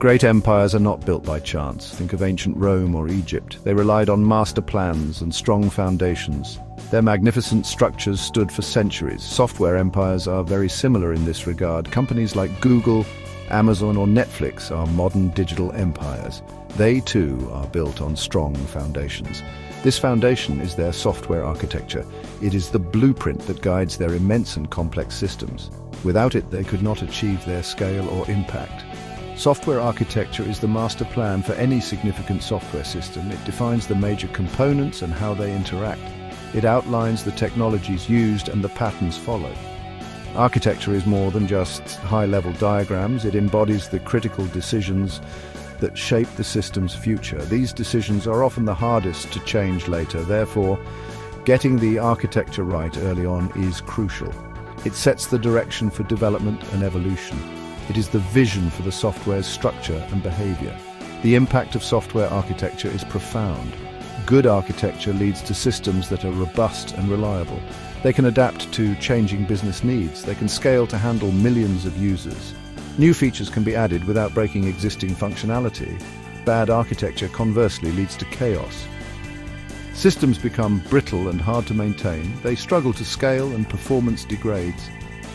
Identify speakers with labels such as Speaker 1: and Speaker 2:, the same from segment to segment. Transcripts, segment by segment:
Speaker 1: Great empires are not built by chance. Think of ancient Rome or Egypt. They relied on master plans and strong foundations. Their magnificent structures stood for centuries. Software empires are very similar in this regard. Companies like Google, Amazon or Netflix are modern digital empires. They too are built on strong foundations. This foundation is their software architecture. It is the blueprint that guides their immense and complex systems. Without it, they could not achieve their scale or impact. Software architecture is the master plan for any significant software system. It defines the major components and how they interact. It outlines the technologies used and the patterns followed. Architecture is more than just high-level diagrams. It embodies the critical decisions that shape the system's future. These decisions are often the hardest to change later. Therefore, getting the architecture right early on is crucial. It sets the direction for development and evolution. It is the vision for the software's structure and behavior. The impact of software architecture is profound. Good architecture leads to systems that are robust and reliable. They can adapt to changing business needs. They can scale to handle millions of users. New features can be added without breaking existing functionality. Bad architecture, conversely, leads to chaos. Systems become brittle and hard to maintain. They struggle to scale and performance degrades.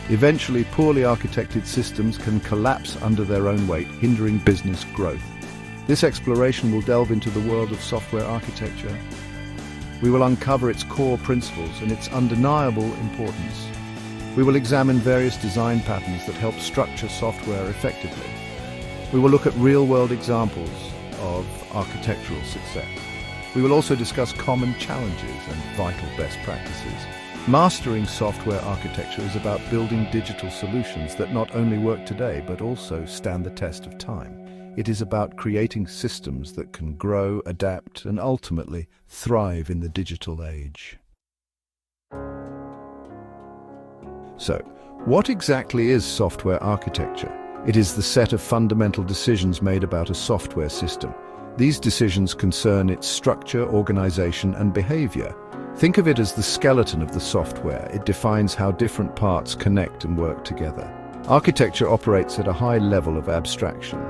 Speaker 1: Eventually, poorly architected systems can collapse under their own weight, hindering business growth. This exploration will delve into the world of software architecture. We will uncover its core principles and its undeniable importance. We will examine various design patterns that help structure software effectively. We will look at real-world examples of architectural success. We will also discuss common challenges and vital best practices. Mastering software architecture is about building digital solutions that not only work today but also stand the test of time. It is about creating systems that can grow, adapt, and ultimately thrive in the digital age. So, what exactly is software architecture? It is the set of fundamental decisions made about a software system. These decisions concern its structure, organization, and behavior. Think of it as the skeleton of the software. It defines how different parts connect and work together. Architecture operates at a high level of abstraction.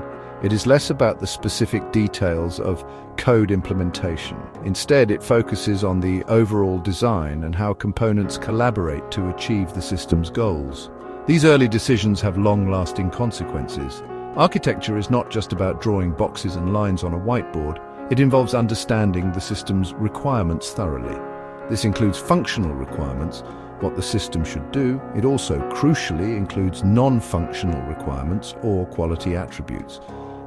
Speaker 1: It is less about the specific details of code implementation. Instead, it focuses on the overall design and how components collaborate to achieve the system's goals. These early decisions have long-lasting consequences. Architecture is not just about drawing boxes and lines on a whiteboard. It involves understanding the system's requirements thoroughly. This includes functional requirements, what the system should do. It also, crucially, includes non-functional requirements or quality attributes.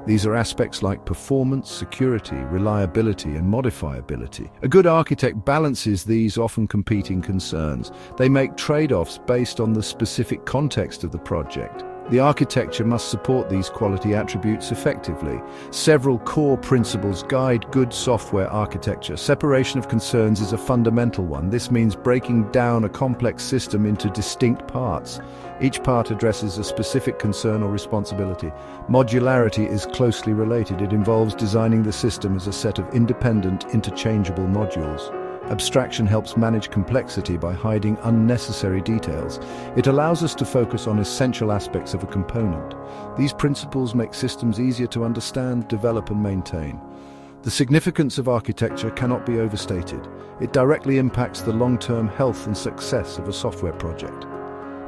Speaker 1: These are aspects like performance, security, reliability, and modifiability. A good architect balances these often competing concerns. They make trade-offs based on the specific context of the project. The architecture must support these quality attributes effectively. Several core principles guide good software architecture. Separation of concerns is a fundamental one. This means breaking down a complex system into distinct parts. Each part addresses a specific concern or responsibility. Modularity is closely related. It involves designing the system as a set of independent, interchangeable modules. Abstraction helps manage complexity by hiding unnecessary details. It allows us to focus on essential aspects of a component. These principles make systems easier to understand, develop, and maintain. The significance of architecture cannot be overstated. It directly impacts the long-term health and success of a software project.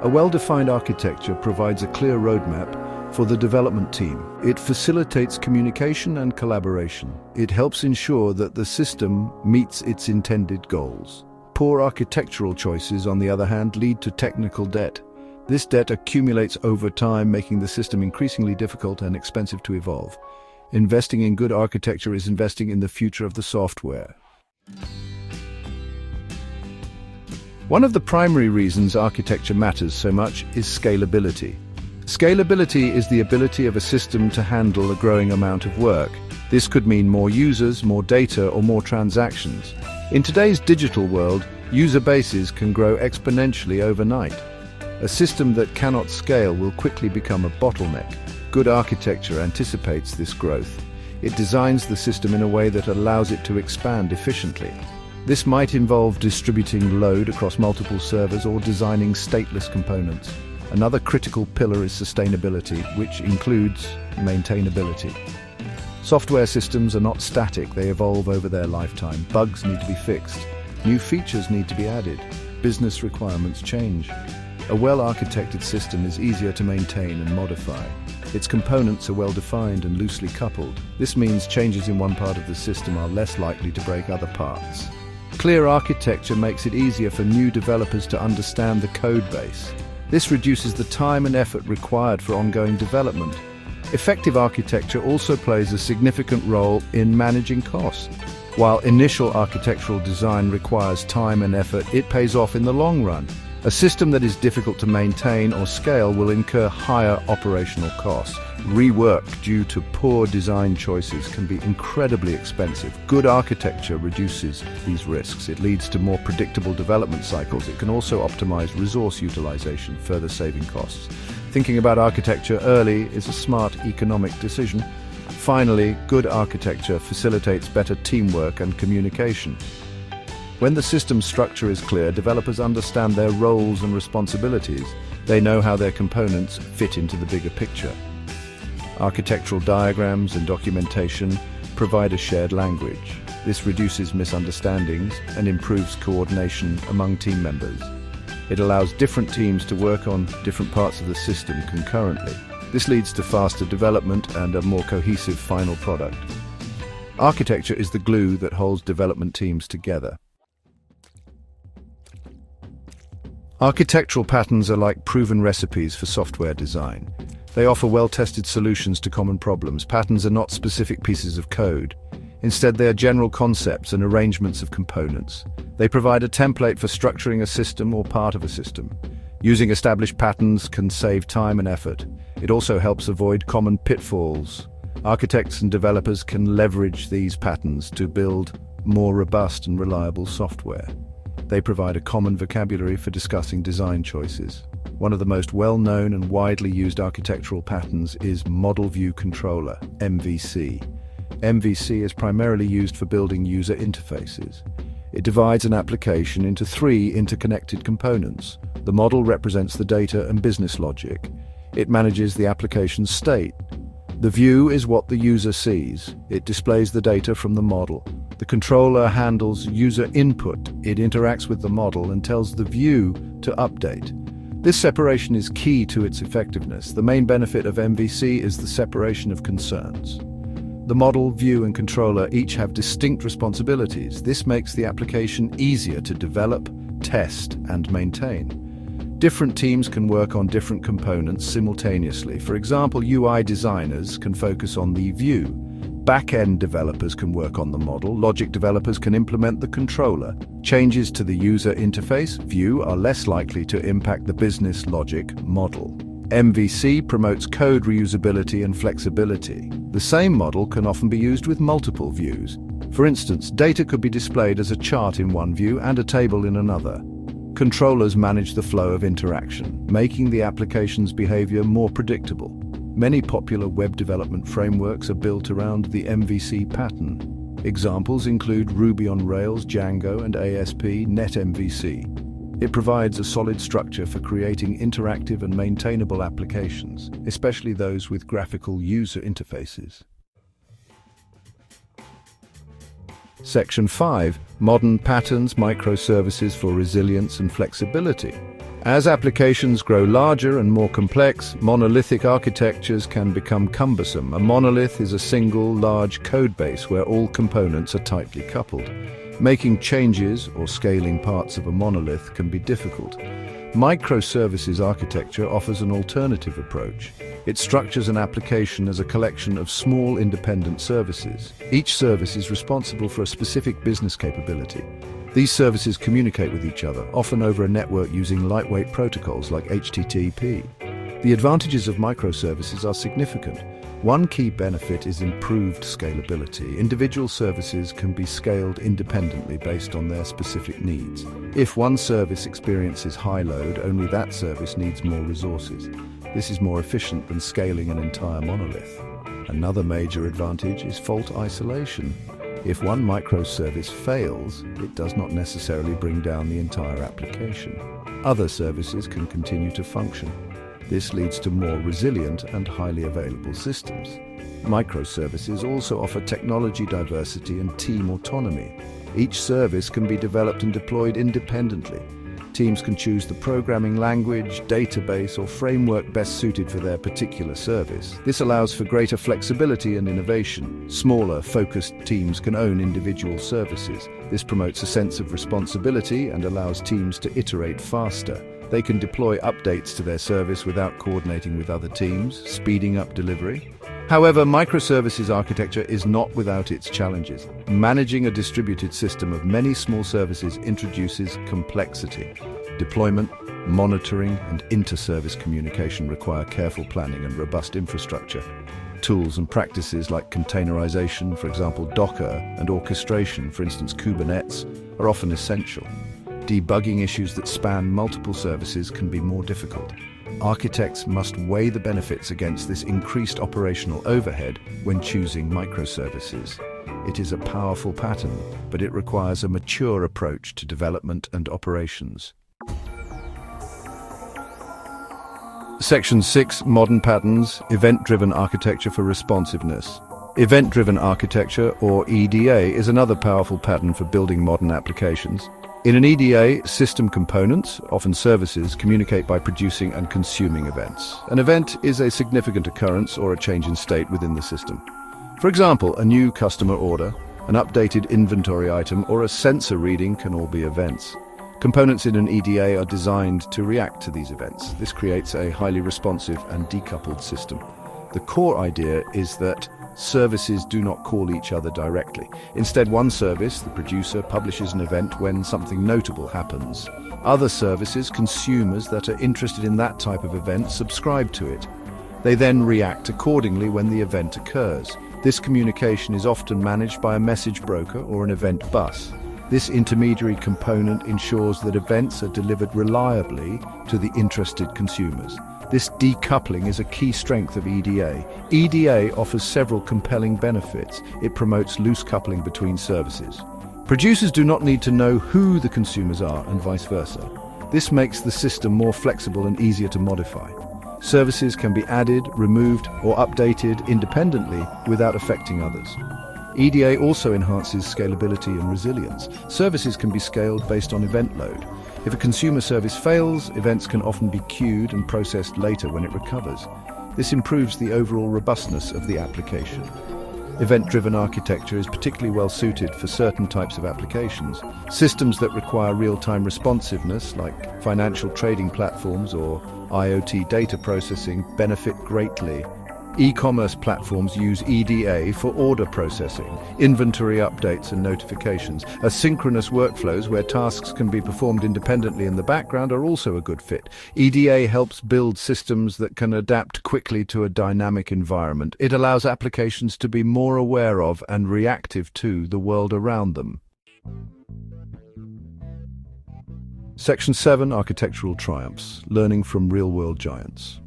Speaker 1: A well-defined architecture provides a clear roadmap for the development team. It facilitates communication and collaboration. It helps ensure that the system meets its intended goals. Poor architectural choices, on the other hand, lead to technical debt. This debt accumulates over time, making the system increasingly difficult and expensive to evolve. Investing in good architecture is investing in the future of the software. One of the primary reasons architecture matters so much is scalability. Scalability is the ability of a system to handle a growing amount of work. This could mean more users, more data, or more transactions. In today's digital world, user bases can grow exponentially overnight. A system that cannot scale will quickly become a bottleneck. Good architecture anticipates this growth. It designs the system in a way that allows it to expand efficiently. This might involve distributing load across multiple servers or designing stateless components. Another critical pillar is sustainability, which includes maintainability. Software systems are not static, they evolve over their lifetime. Bugs need to be fixed. New features need to be added. Business requirements change. A well-architected system is easier to maintain and modify. Its components are well-defined and loosely coupled. This means changes in one part of the system are less likely to break other parts. Clear architecture makes it easier for new developers to understand the code base. This reduces the time and effort required for ongoing development. Effective architecture also plays a significant role in managing costs. While initial architectural design requires time and effort, it pays off in the long run. A system that is difficult to maintain or scale will incur higher operational costs. Rework due to poor design choices can be incredibly expensive. Good architecture reduces these risks. It leads to more predictable development cycles. It can also optimize resource utilization, further saving costs. Thinking about architecture early is a smart economic decision. Finally, good architecture facilitates better teamwork and communication. When the system structure is clear, developers understand their roles and responsibilities. They know how their components fit into the bigger picture. Architectural diagrams and documentation provide a shared language. This reduces misunderstandings and improves coordination among team members. It allows different teams to work on different parts of the system concurrently. This leads to faster development and a more cohesive final product. Architecture is the glue that holds development teams together. Architectural patterns are like proven recipes for software design. They offer well-tested solutions to common problems. Patterns are not specific pieces of code. Instead, they are general concepts and arrangements of components. They provide a template for structuring a system or part of a system. Using established patterns can save time and effort. It also helps avoid common pitfalls. Architects and developers can leverage these patterns to build more robust and reliable software. They provide a common vocabulary for discussing design choices. One of the most well-known and widely used architectural patterns is Model View Controller, MVC. MVC is primarily used for building user interfaces. It divides an application into 3 interconnected components. The model represents the data and business logic. It manages the application's state. The view is what the user sees. It displays the data from the model. The controller handles user input. It interacts with the model and tells the view to update. This separation is key to its effectiveness. The main benefit of MVC is the separation of concerns. The model, view, and controller each have distinct responsibilities. This makes the application easier to develop, test, and maintain. Different teams can work on different components simultaneously. For example, UI designers can focus on the view. Back-end developers can work on the model. Logic developers can implement the controller. Changes to the user interface, view, are less likely to impact the business logic model. MVC promotes code reusability and flexibility. The same model can often be used with multiple views. For instance, data could be displayed as a chart in one view and a table in another. Controllers manage the flow of interaction, making the application's behavior more predictable. Many popular web development frameworks are built around the MVC pattern. Examples include Ruby on Rails, Django, and ASP NetMVC. It provides a solid structure for creating interactive and maintainable applications, especially those with graphical user interfaces. Section 5. Modern patterns, microservices for resilience and flexibility. As applications grow larger and more complex, monolithic architectures can become cumbersome. A monolith is a single, large code base where all components are tightly coupled. Making changes or scaling parts of a monolith can be difficult. Microservices architecture offers an alternative approach. It structures an application as a collection of small independent services. Each service is responsible for a specific business capability. These services communicate with each other, often over a network using lightweight protocols like HTTP. The advantages of microservices are significant. One key benefit is improved scalability. Individual services can be scaled independently based on their specific needs. If one service experiences high load, only that service needs more resources. This is more efficient than scaling an entire monolith. Another major advantage is fault isolation. If one microservice fails, it does not necessarily bring down the entire application. Other services can continue to function. This leads to more resilient and highly available systems. Microservices also offer technology diversity and team autonomy. Each service can be developed and deployed independently. Teams can choose the programming language, database, or framework best suited for their particular service. This allows for greater flexibility and innovation. Smaller, focused teams can own individual services. This promotes a sense of responsibility and allows teams to iterate faster. They can deploy updates to their service without coordinating with other teams, speeding up delivery. However, microservices architecture is not without its challenges. Managing a distributed system of many small services introduces complexity. Deployment, monitoring, and inter-service communication require careful planning and robust infrastructure. Tools and practices like containerization, for example Docker, and orchestration, for instance Kubernetes, are often essential. Debugging issues that span multiple services can be more difficult. Architects must weigh the benefits against this increased operational overhead when choosing microservices. It is a powerful pattern, but it requires a mature approach to development and operations. Section 6, Modern Patterns, Event-Driven Architecture for Responsiveness. Event-Driven Architecture, or EDA, is another powerful pattern for building modern applications. In an EDA, system components, often services, communicate by producing and consuming events. An event is a significant occurrence or a change in state within the system. For example, a new customer order, an updated inventory item, or a sensor reading can all be events. Components in an EDA are designed to react to these events. This creates a highly responsive and decoupled system. The core idea is that services do not call each other directly. Instead, one service, the producer, publishes an event when something notable happens. Other services, consumers that are interested in that type of event, subscribe to it. They then react accordingly when the event occurs. This communication is often managed by a message broker or an event bus. This intermediary component ensures that events are delivered reliably to the interested consumers. This decoupling is a key strength of EDA. EDA offers several compelling benefits. It promotes loose coupling between services. Producers do not need to know who the consumers are and vice versa. This makes the system more flexible and easier to modify. Services can be added, removed, or updated independently without affecting others. EDA also enhances scalability and resilience. Services can be scaled based on event load. If a consumer service fails, events can often be queued and processed later when it recovers. This improves the overall robustness of the application. Event-driven architecture is particularly well suited for certain types of applications. Systems that require real-time responsiveness, like financial trading platforms or IoT data processing, benefit greatly. E-commerce platforms use EDA for order processing, inventory updates and notifications. Asynchronous workflows where tasks can be performed independently in the background are also a good fit. EDA helps build systems that can adapt quickly to a dynamic environment. It allows applications to be more aware of and reactive to the world around them. Section 7, Architectural Triumphs, Learning from Real-World Giants.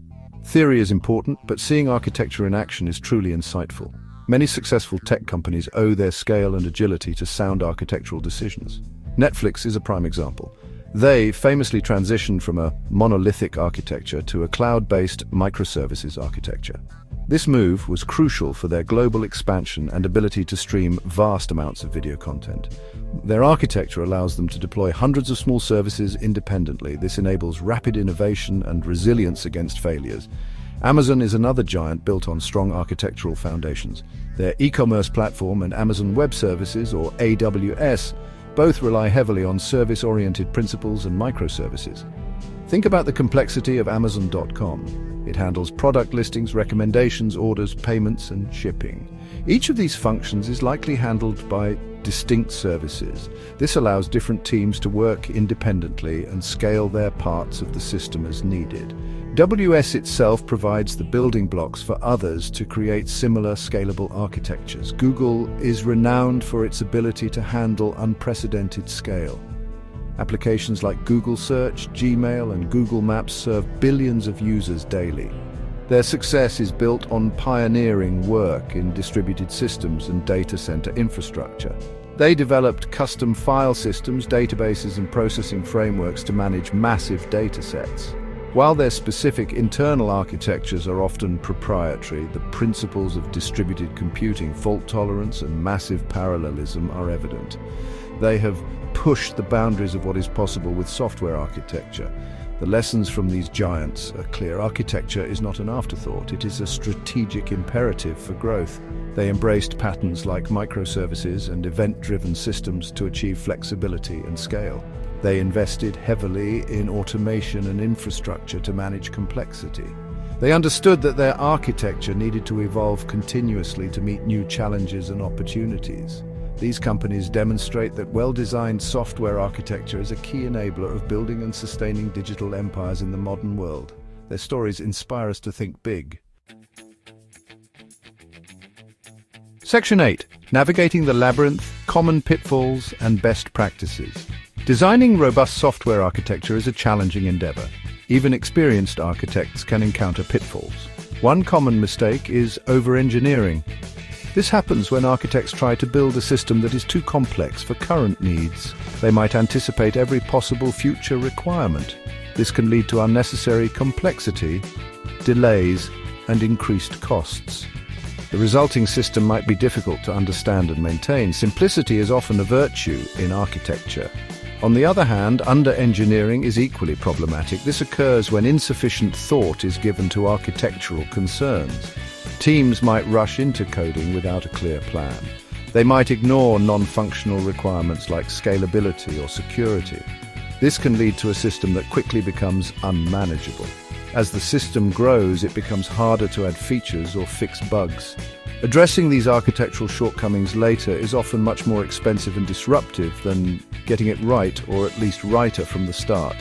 Speaker 1: Theory is important, but seeing architecture in action is truly insightful. Many successful tech companies owe their scale and agility to sound architectural decisions. Netflix is a prime example. They famously transitioned from a monolithic architecture to a cloud-based microservices architecture. This move was crucial for their global expansion and ability to stream vast amounts of video content. Their architecture allows them to deploy hundreds of small services independently. This enables rapid innovation and resilience against failures. Amazon is another giant built on strong architectural foundations. Their e-commerce platform and Amazon Web Services, or AWS, both rely heavily on service-oriented principles and microservices. Think about the complexity of Amazon.com. It handles product listings, recommendations, orders, payments, and shipping. Each of these functions is likely handled by distinct services. This allows different teams to work independently and scale their parts of the system as needed. AWS itself provides the building blocks for others to create similar scalable architectures. Google is renowned for its ability to handle unprecedented scale. Applications like Google Search, Gmail, and Google Maps serve billions of users daily. Their success is built on pioneering work in distributed systems and data center infrastructure. They developed custom file systems, databases, and processing frameworks to manage massive data sets. While their specific internal architectures are often proprietary, the principles of distributed computing, fault tolerance, and massive parallelism are evident. They have pushed the boundaries of what is possible with software architecture. The lessons from these giants are clear. Architecture is not an afterthought, it is a strategic imperative for growth. They embraced patterns like microservices and event-driven systems to achieve flexibility and scale. They invested heavily in automation and infrastructure to manage complexity. They understood that their architecture needed to evolve continuously to meet new challenges and opportunities. These companies demonstrate that well-designed software architecture is a key enabler of building and sustaining digital empires in the modern world. Their stories inspire us to think big. Section 8. Navigating the labyrinth, common pitfalls and best practices. Designing robust software architecture is a challenging endeavor. Even experienced architects can encounter pitfalls. One common mistake is over-engineering. This happens when architects try to build a system that is too complex for current needs. They might anticipate every possible future requirement. This can lead to unnecessary complexity, delays, and increased costs. The resulting system might be difficult to understand and maintain. Simplicity is often a virtue in architecture. On the other hand, under-engineering is equally problematic. This occurs when insufficient thought is given to architectural concerns. Teams might rush into coding without a clear plan. They might ignore non-functional requirements like scalability or security. This can lead to a system that quickly becomes unmanageable. As the system grows, it becomes harder to add features or fix bugs. Addressing these architectural shortcomings later is often much more expensive and disruptive than getting it right, or at least righter from the start.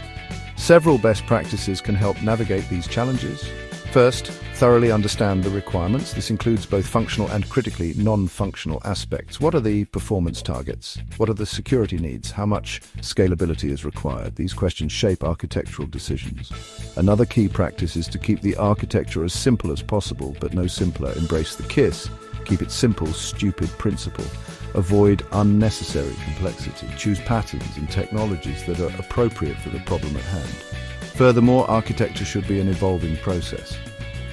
Speaker 1: Several best practices can help navigate these challenges. First, thoroughly understand the requirements. This includes both functional and critically non-functional aspects. What are the performance targets? What are the security needs? How much scalability is required? These questions shape architectural decisions. Another key practice is to keep the architecture as simple as possible, but no simpler. Embrace the KISS. Keep it simple, stupid principle. Avoid unnecessary complexity. Choose patterns and technologies that are appropriate for the problem at hand. Furthermore, architecture should be an evolving process.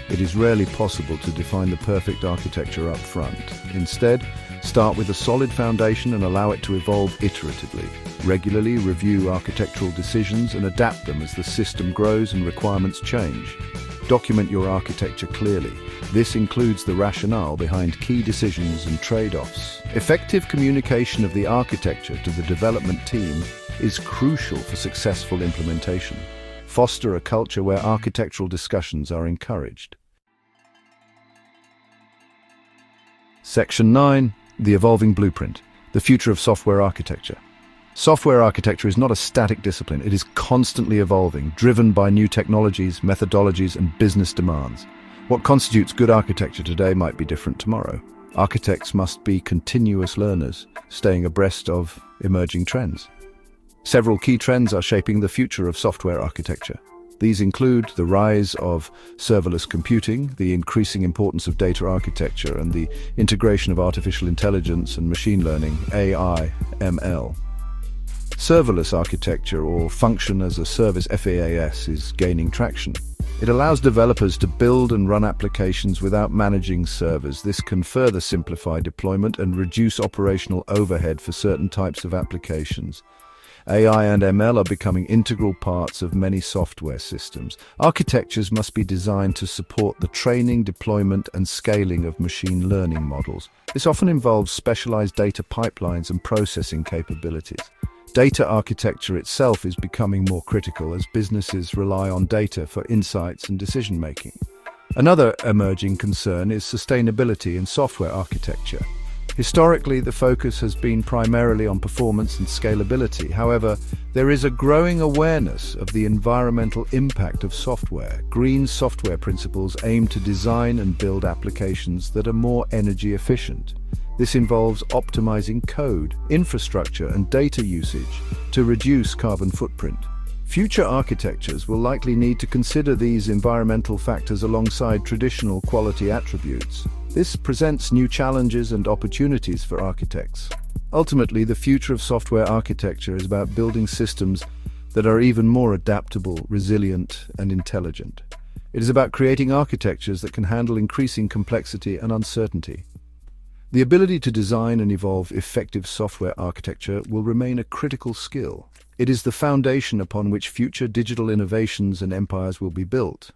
Speaker 1: It is rarely possible to define the perfect architecture up front. Instead, start with a solid foundation and allow it to evolve iteratively. Regularly review architectural decisions and adapt them as the system grows and requirements change. Document your architecture clearly. This includes the rationale behind key decisions and trade-offs. Effective communication of the architecture to the development team is crucial for successful implementation. Foster a culture where architectural discussions are encouraged. Section 9. The Evolving Blueprint. The Future of Software Architecture. Software architecture is not a static discipline. It is constantly evolving, driven by new technologies, methodologies, and business demands. What constitutes good architecture today might be different tomorrow. Architects must be continuous learners, staying abreast of emerging trends. Several key trends are shaping the future of software architecture. These include the rise of serverless computing, the increasing importance of data architecture, and the integration of artificial intelligence and machine learning, AI, ML. Serverless architecture, or function as a service FaaS, is gaining traction. It allows developers to build and run applications without managing servers. This can further simplify deployment and reduce operational overhead for certain types of applications. AI and ML are becoming integral parts of many software systems. Architectures must be designed to support the training, deployment, and scaling of machine learning models. This often involves specialized data pipelines and processing capabilities. Data architecture itself is becoming more critical as businesses rely on data for insights and decision-making. Another emerging concern is sustainability in software architecture. Historically, the focus has been primarily on performance and scalability. However, there is a growing awareness of the environmental impact of software. Green software principles aim to design and build applications that are more energy efficient. This involves optimizing code, infrastructure, and data usage to reduce carbon footprint. Future architectures will likely need to consider these environmental factors alongside traditional quality attributes. This presents new challenges and opportunities for architects. Ultimately, the future of software architecture is about building systems that are even more adaptable, resilient, and intelligent. It is about creating architectures that can handle increasing complexity and uncertainty. The ability to design and evolve effective software architecture will remain a critical skill. It is the foundation upon which future digital innovations and empires will be built.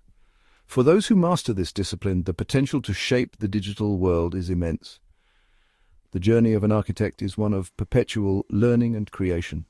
Speaker 1: For those who master this discipline, the potential to shape the digital world is immense. The journey of an architect is one of perpetual learning and creation.